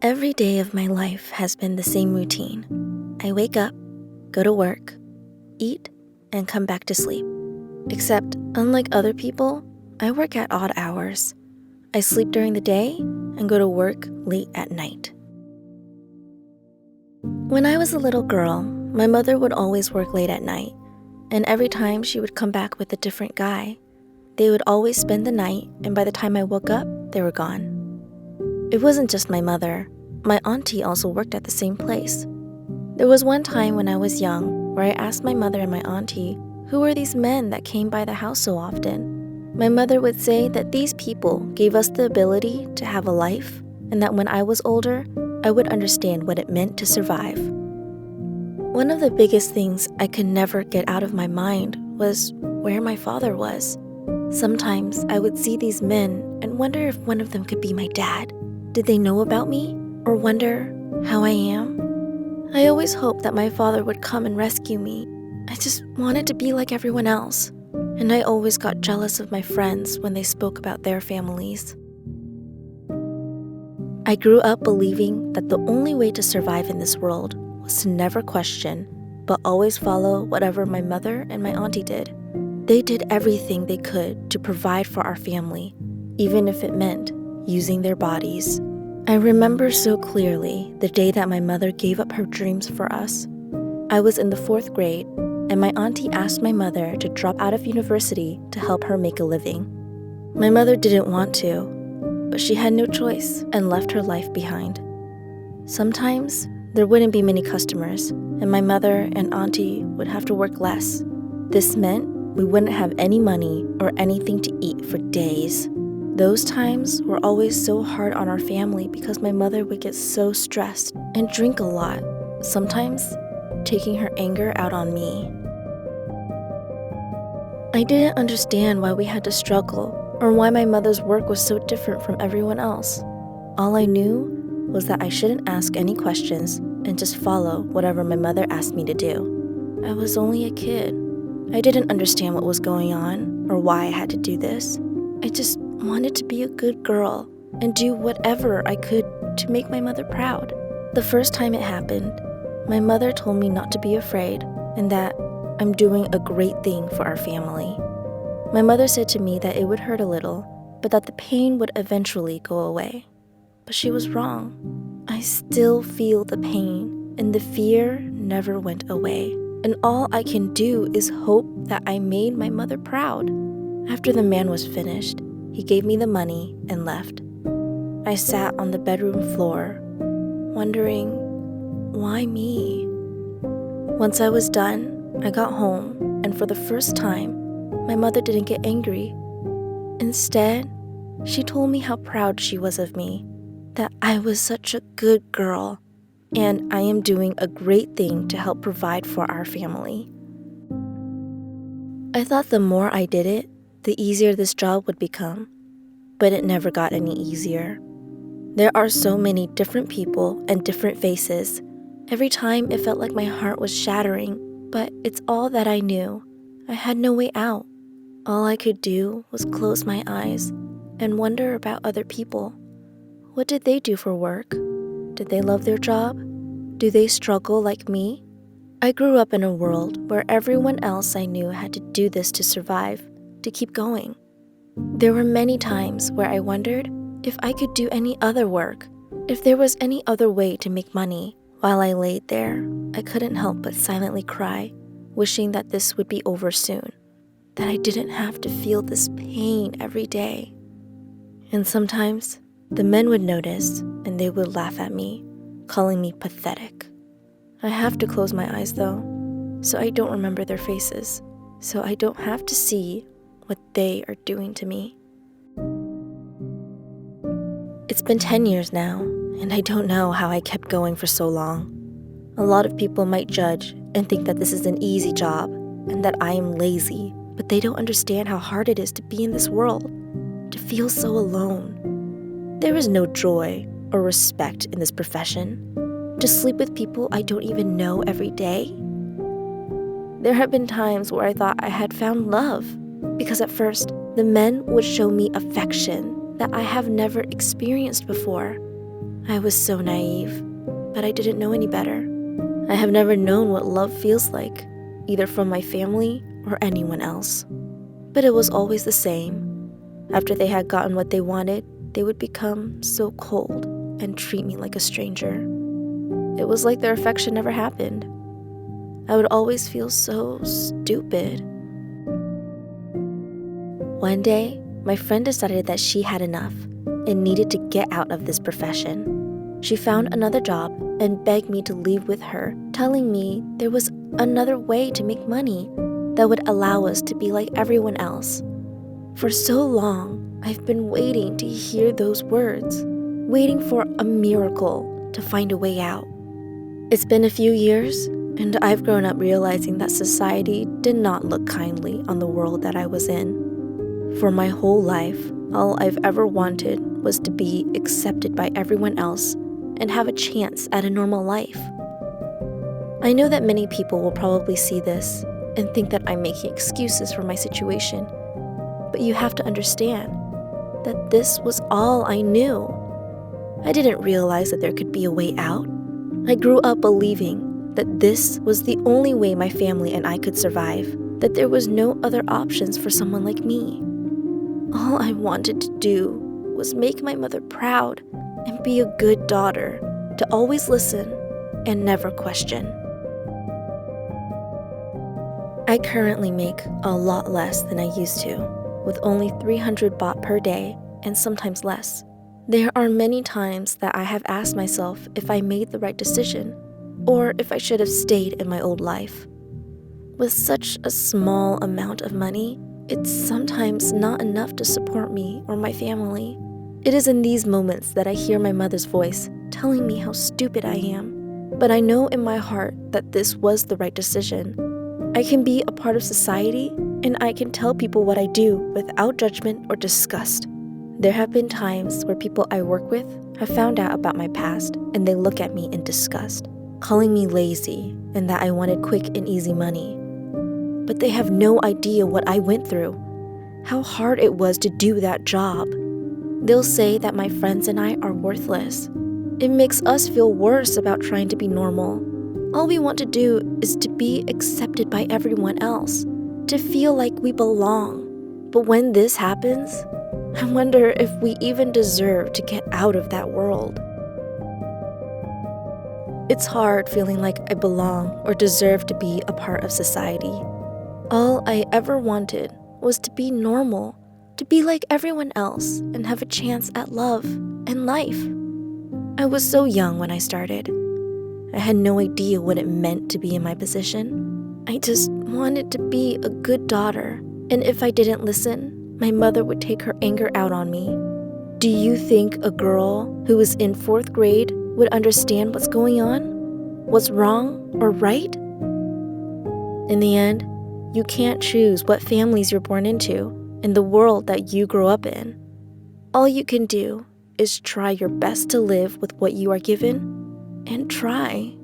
Every day of my life has been the same routine. I wake up, go to work, eat, and come back to sleep. Except, unlike other people, I work at odd hours. I sleep during the day and go to work late at night. When I was a little girl, my mother would always work late at night, and every time she would come back with a different guy. They would always spend the night, and by the time I woke up, they were gone. It wasn't just my mother. My auntie also worked at the same place. There was one time when I was young where I asked my mother and my auntie, who were these men that came by the house so often? My mother would say that these people gave us the ability to have a life, and that when I was older, I would understand what it meant to survive. One of the biggest things I could never get out of my mind was where my father was. Sometimes I would see these men and wonder if one of them could be my dad. Did they know about me, or wonder how I am? I always hoped that my father would come and rescue me. I just wanted to be like everyone else, and I always got jealous of my friends when they spoke about their families. I grew up believing that the only way to survive in this world was to never question, but always follow whatever my mother and my auntie did. They did everything they could to provide for our family, even if it meant using their bodies. I remember so clearly the day that my mother gave up her dreams for us. I was in the 4th grade, and my auntie asked my mother to drop out of university to help her make a living. My mother didn't want to, but she had no choice and left her life behind. Sometimes there wouldn't be many customers, and my mother and auntie would have to work less. This meant we wouldn't have any money or anything to eat for days. Those times were always so hard on our family because my mother would get so stressed and drink a lot, sometimes taking her anger out on me. I didn't understand why we had to struggle or why my mother's work was so different from everyone else. All I knew was that I shouldn't ask any questions and just follow whatever my mother asked me to do. I was only a kid. I didn't understand what was going on or why I had to do this. I just wanted to be a good girl and do whatever I could to make my mother proud. The first time it happened, my mother told me not to be afraid and that I'm doing a great thing for our family. My mother said to me that it would hurt a little, but that the pain would eventually go away. But she was wrong. I still feel the pain, and the fear never went away. And all I can do is hope that I made my mother proud. After the man was finished, he gave me the money and left. I sat on the bedroom floor, wondering, why me? Once I was done, I got home, and for the first time, my mother didn't get angry. Instead, she told me how proud she was of me, that I was such a good girl, and I am doing a great thing to help provide for our family. I thought the more I did it, the easier this job would become, but it never got any easier. There are so many different people and different faces. Every time it felt like my heart was shattering, but it's all that I knew. I had no way out. All I could do was close my eyes and wonder about other people. What did they do for work? Did they love their job? Do they struggle like me? I grew up in a world where everyone else I knew had to do this to survive, to keep going. There were many times where I wondered if I could do any other work, if there was any other way to make money. While I laid there, I couldn't help but silently cry, wishing that this would be over soon, that I didn't have to feel this pain every day. And sometimes, the men would notice and they would laugh at me, calling me pathetic. I have to close my eyes though, so I don't remember their faces, so I don't have to see what they are doing to me. It's been 10 years now, and I don't know how I kept going for so long. A lot of people might judge and think that this is an easy job and that I am lazy, but they don't understand how hard it is to be in this world, to feel so alone. There is no joy or respect in this profession. To sleep with people I don't even know every day. There have been times where I thought I had found love, because at first, the men would show me affection that I have never experienced before. I was so naive, but I didn't know any better. I have never known what love feels like, either from my family or anyone else. But it was always the same. After they had gotten what they wanted, they would become so cold and treat me like a stranger. It was like their affection never happened. I would always feel so stupid. One day, my friend decided that she had enough and needed to get out of this profession. She found another job and begged me to leave with her, telling me there was another way to make money that would allow us to be like everyone else. For so long, I've been waiting to hear those words, waiting for a miracle to find a way out. It's been a few years, and I've grown up realizing that society did not look kindly on the world that I was in. For my whole life, all I've ever wanted was to be accepted by everyone else and have a chance at a normal life. I know that many people will probably see this and think that I'm making excuses for my situation, but you have to understand that this was all I knew. I didn't realize that there could be a way out. I grew up believing that this was the only way my family and I could survive, that there was no other options for someone like me. All I wanted to do was make my mother proud and be a good daughter, to always listen and never question. I currently make a lot less than I used to, with only 300 baht per day and sometimes less. There are many times that I have asked myself if I made the right decision or if I should have stayed in my old life. With such a small amount of money, it's sometimes not enough to support me or my family. It is in these moments that I hear my mother's voice telling me how stupid I am. But I know in my heart that this was the right decision. I can be a part of society, and I can tell people what I do without judgment or disgust. There have been times where people I work with have found out about my past, and they look at me in disgust, calling me lazy and that I wanted quick and easy money. But they have no idea what I went through, how hard it was to do that job. They'll say that my friends and I are worthless. It makes us feel worse about trying to be normal. All we want to do is to be accepted by everyone else, to feel like we belong. But when this happens, I wonder if we even deserve to get out of that world. It's hard feeling like I belong or deserve to be a part of society. All I ever wanted was to be normal, to be like everyone else and have a chance at love and life. I was so young when I started. I had no idea what it meant to be in my position. I just wanted to be a good daughter, and if I didn't listen, my mother would take her anger out on me. Do you think a girl who is in 4th grade would understand what's going on? What's wrong or right? In the end, you can't choose what families you're born into and the world that you grow up in. All you can do is try your best to live with what you are given, and try.